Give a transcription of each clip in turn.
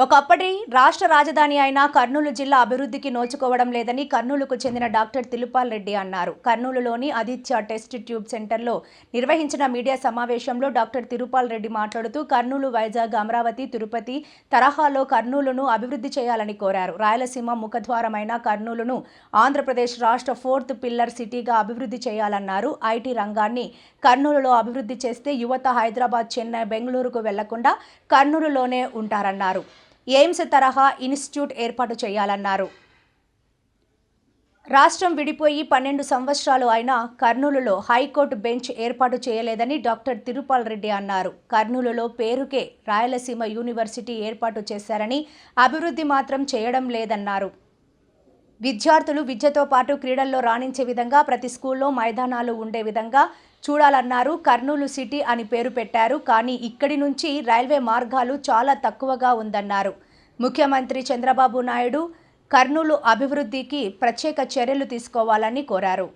ఒకప్పటి రాష్ట్ర రాజధాని అయిన కర్నూలు జిల్లా అభివృద్ధికి నోచుకోవడం లేదని కర్నూలుకు చెందిన డాక్టర్ తిరుపాల్ రెడ్డి అన్నారు. కర్నూలులోని ఆదిత్య టెస్ట్ ట్యూబ్ సెంటర్లో నిర్వహించిన మీడియా సమావేశంలో డాక్టర్ తిరుపాల్ రెడ్డి మాట్లాడుతూ కర్నూలు, వైజాగ్, అమరావతి, తిరుపతి తరహాలో కర్నూలును అభివృద్ధి చేయాలని కోరారు. రాయలసీమ ముఖద్వారమైన కర్నూలును ఆంధ్రప్రదేశ్ రాష్ట్ర 4th పిల్లర్ సిటీగా అభివృద్ధి చేయాలన్నారు. ఐటీ రంగాన్ని కర్నూలులో అభివృద్ధి చేస్తే యువత హైదరాబాద్, చెన్నై, బెంగళూరుకు వెళ్లకుండా కర్నూలులోనే ఉంటారన్నారు. ఎయిమ్స్ తరహా ఇన్స్టిట్యూట్ ఏర్పాటు చేయాలన్నారు. రాష్ట్రం విడిపోయి 12 సంవత్సరాలు అయినా కర్నూలులో హైకోర్టు బెంచ్ ఏర్పాటు చేయలేదని డాక్టర్ తిరుపాల్ రెడ్డి అన్నారు. కర్నూలులో పేరుకే రాయలసీమ యూనివర్సిటీ ఏర్పాటు చేశారని అభివృద్ధి మాత్రం చేయడం లేదన్నారు. విద్యార్థులు విద్యతో పాటు క్రీడల్లో రాణించే విధంగా ప్రతి స్కూల్లో మైదానాలు ఉండే విధంగా చూడాలన్నారు. కర్నూలు సిటీ అని పేరు పెట్టారు, కానీ ఇక్కడి నుంచి రైల్వే మార్గాలు చాలా తక్కువగా ఉందన్నారు. ముఖ్యమంత్రి చంద్రబాబు నాయుడు కర్నూలు అభివృద్ధికి ప్రత్యేక చర్యలు తీసుకోవాలని కోరారు.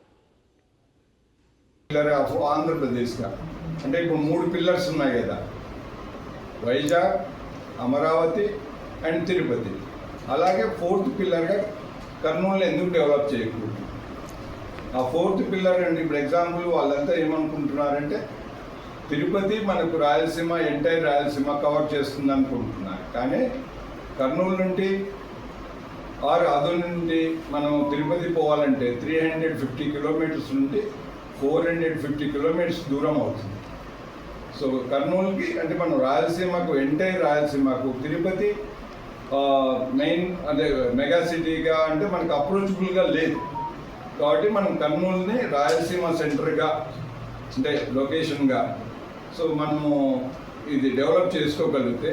ఆంధ్రప్రదేశ్గా అంటే ఇప్పుడు 3 పిల్లర్స్ ఉన్నాయి కదా, వైజాగ్, అమరావతి అండ్ తిరుపతి. అలాగే 4th పిల్లర్గా కర్నూలు ఎందుకు డెవలప్ చేయకూడదు? ఆ 4th పిల్లర్ అండి, ఇప్పుడు ఎగ్జాంపుల్ వాళ్ళంతా ఏమనుకుంటున్నారంటే తిరుపతి మనకు రాయలసీమ, ఎంటైర్ రాయలసీమ కవర్ చేస్తుంది అనుకుంటున్నారు. కానీ కర్నూలు నుండి అదు నుండి మనం తిరుపతి పోవాలంటే 350 కిలోమీటర్స్ నుండి 450 కిలోమీటర్స్ దూరం అవుతుంది. సో కర్నూలుకి అంటే మనం రాయలసీమకు, ఎంటైర్ రాయలసీమకు తిరుపతి మెయిన్ అదే మెగా సిటీగా అంటే మనకు అప్రోచబుల్గా లేదు. కాబట్టి మనం కర్నూలుని రాయలసీమ సెంటర్గా అంటే లొకేషన్గా సో మనము ఇది డెవలప్ చేసుకోగలిగితే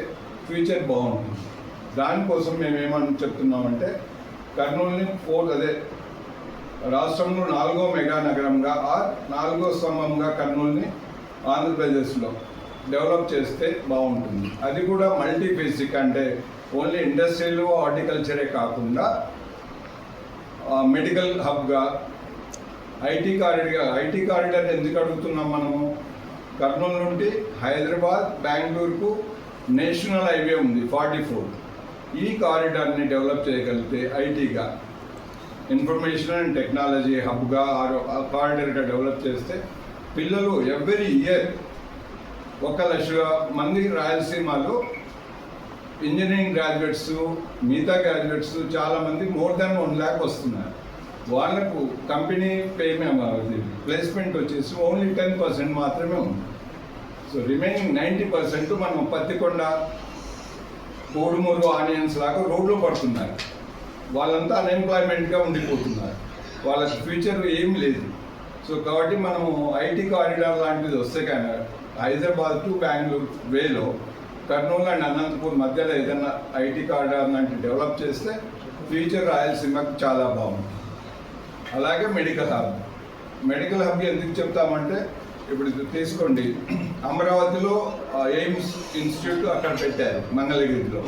ఫ్యూచర్ బాగుంటుంది. దానికోసం మేము ఏమని చెప్తున్నామంటే కర్నూలుని రాష్ట్రంలో 4వ మెగా నగరంగా 4వ స్తంభంగా కర్నూలుని ఆంధ్రప్రదేశ్లో డెవలప్ చేస్తే బాగుంటుంది. అది కూడా మల్టీబేసిక్ అంటే ఓన్లీ ఇండస్ట్రియల్, హార్టికల్చరే కాకుండా మెడికల్ హబ్గా, ఐటీ కారిడార్ ఎందుకు అడుగుతున్నాం మనము? కర్నూలు నుండి హైదరాబాద్, బెంగళూరుకు నేషనల్ హైవే ఉంది 44. ఈ కారిడార్ని డెవలప్ చేయగలిగితే ఐటీగా, ఇన్ఫర్మేషన్ అండ్ టెక్నాలజీ హబ్గా కారిడార్గా డెవలప్ చేస్తే పిల్లలు ఎవ్రీ ఇయర్ 1 లక్ష మంది రాయలసీమలో ఇంజనీరింగ్ గ్రాడ్యుయేట్స్, మిగతా గ్రాడ్యుయేట్స్ చాలామంది మోర్ దాన్ 1 lakh వస్తున్నారు. వాళ్ళకు కంపెనీ ప్లేస్మెంట్ వచ్చేసి ఓన్లీ 10% మాత్రమే ఉంది. సో రిమైనింగ్ 90% మనం పత్తికొండ, కోడుమూరు, ఆనియన్స్ లాగా రోడ్లో పడుతున్నారు. వాళ్ళంతా అన్ఎంప్లాయ్మెంట్గా ఉండిపోతున్నారు, వాళ్ళకి ఫ్యూచర్ ఏం లేదు. సో కాబట్టి మనము ఐటీ కారిడార్ లాంటిది వస్తే కానీ హైదరాబాద్ టు బెంగళూరు వేలో కర్నూలు అండ్ అనంతపూర్ మధ్యలో ఏదైనా ఐటీ కారిడార్ లాంటి డెవలప్ చేస్తే ఫ్యూచర్ రాయలసీమకు చాలా బాగుంటుంది. అలాగే మెడికల్ హబ్ ఎందుకు చెప్తామంటే ఇప్పుడు తీసుకోండి, అమరావతిలో ఎయిమ్స్ ఇన్స్టిట్యూట్ అక్కడ పెట్టారు, మంగళగిరిలో.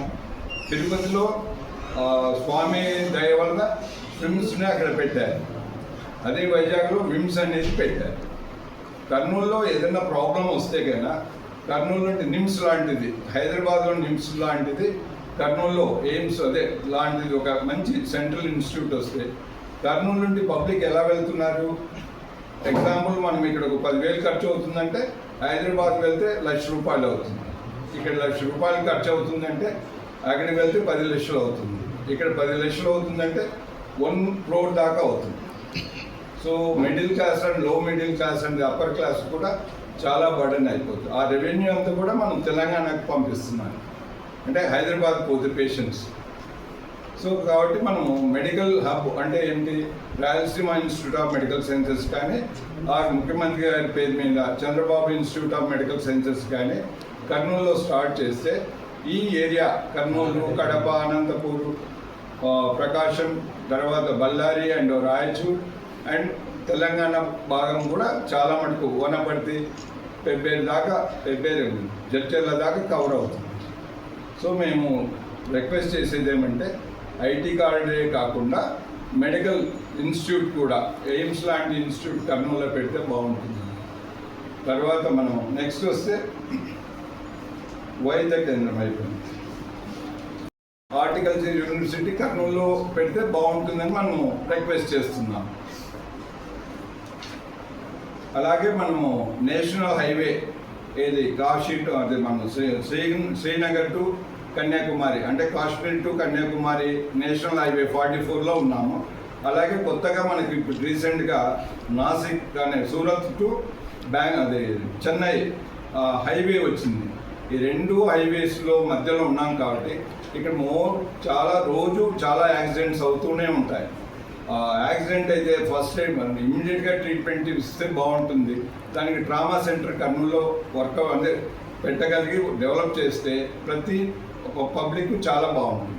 తిరుపతిలో స్వామి దయ వల్ల స్విమ్స్ని అక్కడ పెట్టారు. అదే వైజాగ్లో విమ్స్ అనేది పెట్టారు. కర్నూలులో ఏదైనా ప్రాబ్లం వస్తే కన్నా కర్నూలు నుండి నిమ్స్ లాంటిది, హైదరాబాద్లో నిమ్స్ లాంటిది, కర్నూలులో ఎయిమ్స్ అదే లాంటిది ఒక మంచి సెంట్రల్ ఇన్స్టిట్యూట్ వస్తే కర్నూలు నుండి పబ్లిక్ ఎలా వెళ్తున్నారు? ఎగ్జాంపుల్ మనం ఇక్కడ ఒక 10,000 ఖర్చు అవుతుందంటే హైదరాబాద్ వెళ్తే 1 లక్ష రూపాయలు అవుతుంది. ఇక్కడ 1 లక్ష రూపాయలు ఖర్చు అవుతుందంటే అక్కడికి వెళ్తే 10 లక్షలు అవుతుంది. ఇక్కడ 10 లక్షలు అవుతుందంటే 1 crore దాకా అవుతుంది. సో మిడిల్ క్లాస్ అండ్ లో middle class and upper class కూడా చాలా బర్డెన్ అయిపోతుంది. ఆ రెవెన్యూ అంతా కూడా మనం తెలంగాణకు పంపిస్తున్నాం, అంటే హైదరాబాద్ పోతే పేషెంట్స్. సో కాబట్టి మనము మెడికల్ హబ్ అంటే ఏంటి, Rayalaseema institute of medical sciences కానీ ముఖ్యమంత్రి గారి పేరు మీద Chandrababu institute of medical sciences కానీ కర్నూలులో స్టార్ట్ చేస్తే ఈ ఏరియా కర్నూలు, కడప, అనంతపూర్, ప్రకాశం, తర్వాత బళ్ళారి అండ్ రాయచూర్ అండ్ తెలంగాణ భాగం కూడా చాలా మటుకు వనపర్తి, జడ్చర్ల దాకా కవర్ అవుతుంది. సో మేము రిక్వెస్ట్ చేసేది ఏమంటే ఐటీ కారిడారే కాకుండా మెడికల్ ఇన్స్టిట్యూట్ కూడా ఎయిమ్స్ లాంటి ఇన్స్టిట్యూట్ కర్నూలులో పెడితే బాగుంటుంది. తర్వాత మనం నెక్స్ట్ వస్తే వైద్య కేంద్రం అయిపోయింది. హార్టికల్చర్ యూనివర్సిటీ కర్నూలులో పెడితే బాగుంటుందని మనము రిక్వెస్ట్ చేస్తున్నాం. అలాగే మనము నేషనల్ హైవే ఏది కాశీ అదే మనం శ్రీనగర్ టు కన్యాకుమారి అంటే Kashmir to Kanyakumari national highway 44లో ఉన్నాము. అలాగే కొత్తగా మనకి ఇప్పుడు రీసెంట్గా నాసిక్ అనే సూరత్ టు అదే చెన్నై హైవే వచ్చింది. ఈ రెండు హైవేస్లో మధ్యలో ఉన్నాం కాబట్టి ఇక్కడ చాలా యాక్సిడెంట్స్ అవుతూనే ఉంటాయి. యాక్సిడెంట్ అయితే ఫస్ట్ టైం ఇమ్మీడియట్గా ట్రీట్మెంట్ ఇస్తే బాగుంటుంది. దానికి ట్రామా సెంటర్ కర్నూలులో అంటే పెట్టగలిగి డెవలప్ చేస్తే ప్రతి పబ్లిక్ చాలా బాగుంటుంది.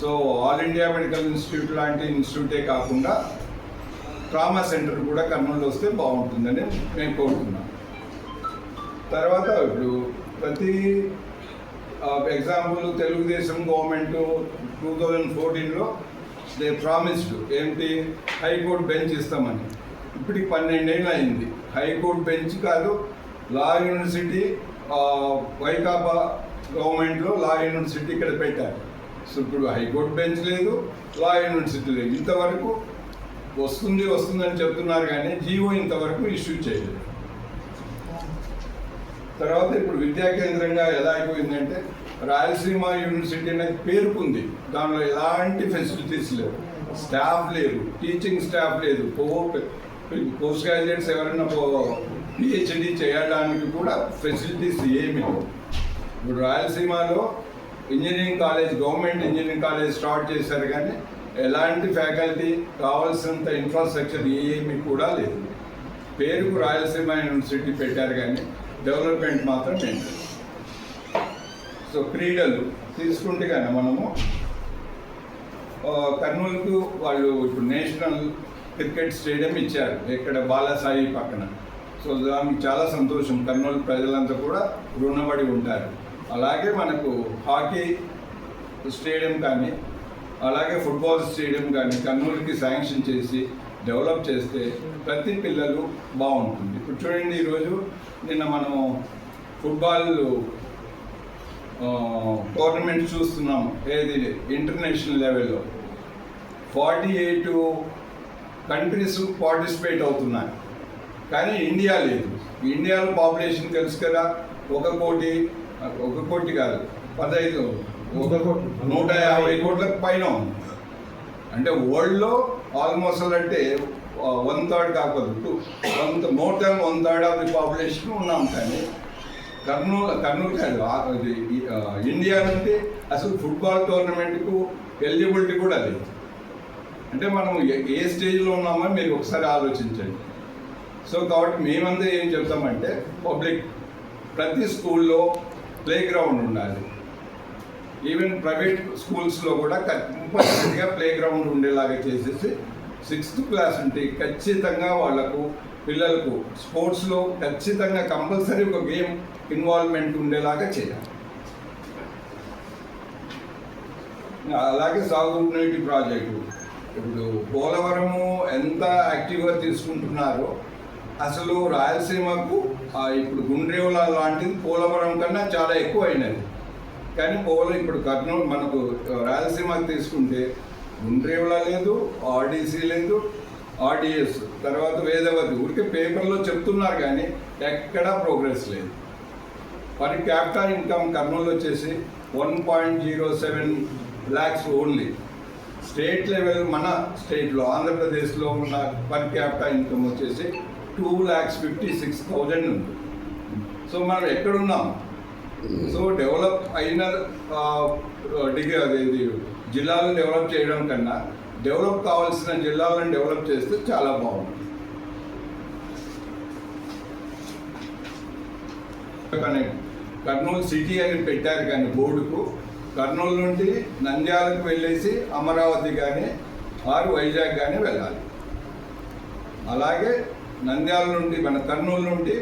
So all India medical institute లాంటి ఇన్స్టిట్యూటే కాకుండా ట్రామా సెంటర్ కూడా కర్నూలులో వస్తే బాగుంటుందని మేము కోరుతున్నాం. తర్వాత ఇప్పుడు ప్రతి ఎగ్జాంపుల్ తెలుగుదేశం గవర్నమెంట్ 2014లో దే ప్రామిస్డ్ ఏంటి హైకోర్టు బెంచ్ ఇస్తామని. ఇప్పటికి 12 ఏళ్ళు అయింది. హైకోర్టు బెంచ్ కాదు, లా యూనివర్సిటీ వైకాపా గవర్నమెంట్లో లా యూనివర్సిటీ ఇక్కడ పెట్టారు. సో ఇప్పుడు హైకోర్టు బెంచ్ లేదు, లా యూనివర్సిటీ లేదు. ఇంతవరకు వస్తుందని చెప్తున్నారు కానీ జీవో ఇంతవరకు ఇష్యూ చేయలేదు. తర్వాత ఇప్పుడు విద్యా కేంద్రంగా ఎలా అయిపోయిందంటే రాయలసీమ యూనివర్సిటీ అనేది పేరుకుంది, దానిలో ఎలాంటి ఫెసిలిటీస్ లేవు, స్టాఫ్ లేదు, టీచింగ్ స్టాఫ్ లేదు, పోస్ట్ గ్రాడ్యుయేట్స్ ఎవరైనా పిహెచ్డి చేయడానికి కూడా ఫెసిలిటీస్ ఏమీ లేవు. ఇప్పుడు రాయలసీమలో engineering college government engineering college start చేశారు కానీ ఎలాంటి ఫ్యాకల్టీ కావాల్సినంత ఇన్ఫ్రాస్ట్రక్చర్ ఏమీ కూడా లేదు. పేరుకు రాయలసీమ యూనివర్సిటీ పెట్టారు కానీ డెవలప్మెంట్ మాత్రం ఏంటి. సో క్రీడలు తీసుకుంటే కానీ మనము కర్నూలుకు వాళ్ళు ఇప్పుడు నేషనల్ క్రికెట్ స్టేడియం ఇచ్చారు ఇక్కడ బాలాసాయి పక్కన. సో దానికి చాలా సంతోషం, కర్నూలు ప్రజలంతా కూడా రుణపడి ఉంటారు. అలాగే మనకు హాకీ స్టేడియం కానీ అలాగే ఫుట్బాల్ స్టేడియం కానీ కర్నూలుకి శాంక్షన్ చేసి డెవలప్ చేస్తే ప్రతి పిల్లలు బాగుంటుంది. ఇప్పుడు చూడండి, ఈరోజు నిన్న మనము ఫుట్బాల్ టోర్నమెంట్ చూస్తున్నాము, ఏది ఇంటర్నేషనల్ లెవెల్లో 48 కంట్రీస్ పార్టిసిపేట్ అవుతున్నాయి. కానీ ఇండియా లేదు. ఇండియాలో పాపులేషన్ తెలుసు కదా, 1 కోటి కాదు 150 కోట్లకు పైన ఉంది. అంటే వరల్డ్లో ఆల్మోస్ట్ అంటే 1/3 కాకపోతే more than 1/3 of the population ఉన్నాం. కానీ కర్నూలు కాదు, ఇండియా నుండి అసలు ఫుట్బాల్ టోర్నమెంట్కు ఎలిజిబిలిటీ కూడా లేదు. అంటే మనం ఏ స్టేజ్లో ఉన్నామో మీరు ఒకసారి ఆలోచించండి. సో కాబట్టి మేమంతా ఏం చెప్తామంటే పబ్లిక్ ప్రతి స్కూల్లో ప్లే గ్రౌండ్ ఉండాలి. ఈవెన్ ప్రైవేట్ స్కూల్స్లో కూడా కంపల్సరీగా ప్లే గ్రౌండ్ ఉండేలాగా చేసేసి 6th క్లాస్ ఉంటే ఖచ్చితంగా వాళ్ళకు పిల్లలకు స్పోర్ట్స్లో ఖచ్చితంగా కంపల్సరీ ఒక గేమ్ ఇన్వాల్వ్మెంట్ ఉండేలాగా చేయాలి. అలాగే సాగునీటి ప్రాజెక్టు ఇప్పుడు పోలవరము ఎంత యాక్టివ్గా తీసుకుంటున్నారో అసలు రాయలసీమకు ఇప్పుడు గుండ్రేవుల లాంటిది పోలవరం కన్నా చాలా ఎక్కువ అయినది. కానీ ఇప్పుడు కర్నూలు మనకు రాయలసీమకు తీసుకుంటే గుండ్రేవుల లేదు, ఆర్డీసీ లేదు, ఆర్డీఎస్ తర్వాత వేదవతి ఊరికే పేపర్లో చెప్తున్నారు కానీ ఎక్కడా ప్రోగ్రెస్ లేదు. పర్ క్యాపిటా ఇన్కమ్ కర్నూలు వచ్చేసి 1.07 lakhs ఓన్లీ. స్టేట్ లెవెల్ మన స్టేట్లో ఆంధ్రప్రదేశ్లో ఉన్న పర్ క్యాపిటా ఇన్కమ్ వచ్చేసి 2,56,000 ఉంది. సో మనం ఎక్కడున్నాం? సో డెవలప్ అయిన అదేది జిల్లాలను డెవలప్ చేయడం కన్నా డెవలప్ కావాల్సిన జిల్లాలను డెవలప్ చేస్తే చాలా బాగుంటుంది. కర్నూలు సిటీ అని పెట్టారు కానీ బోర్డుకు కర్నూలు నుండి నంద్యాలకు వెళ్ళేసి అమరావతి కానీ వైజాగ్ కానీ వెళ్ళాలి. అలాగే నంద్యాల నుండి మన కర్నూలు నుండి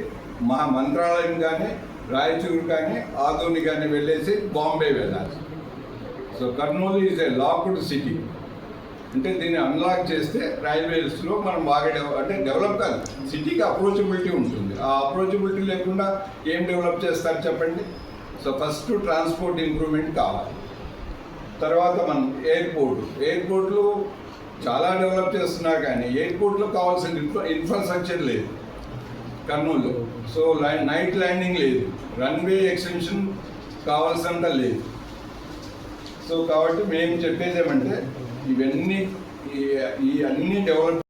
మంత్రాలయం కానీ రాయచూరు కానీ ఆదోని కానీ వెళ్ళేసి బాంబే వెళ్ళాలి. So Kurnool is a locked city. అంటే దీన్ని అన్లాక్ చేస్తే రైల్వేస్లో మనం బాగా డెవలప్ కాదు, సిటీకి అప్రోచబిలిటీ ఉంటుంది. ఆ అప్రోచబిలిటీ లేకుండా ఏం డెవలప్ చేస్తారు చెప్పండి? సో ఫస్ట్ ట్రాన్స్పోర్ట్ ఇంప్రూవ్మెంట్ కావాలి. తర్వాత మనం ఎయిర్పోర్ట్లు చాలా డెవలప్ చేస్తున్నా కానీ ఎయిర్పోర్ట్లో కావాల్సిన ఇన్ఫ్రాస్ట్రక్చర్ లేదు కర్నూలు. సో నైట్ ల్యాండింగ్ లేదు, రన్వే ఎక్స్టెన్షన్ కావాల్సినంత లేదు. సో కాబట్టి మేము చెప్పేది ఏమంటే ఇవన్నీ ఈ అన్ని డెవలప్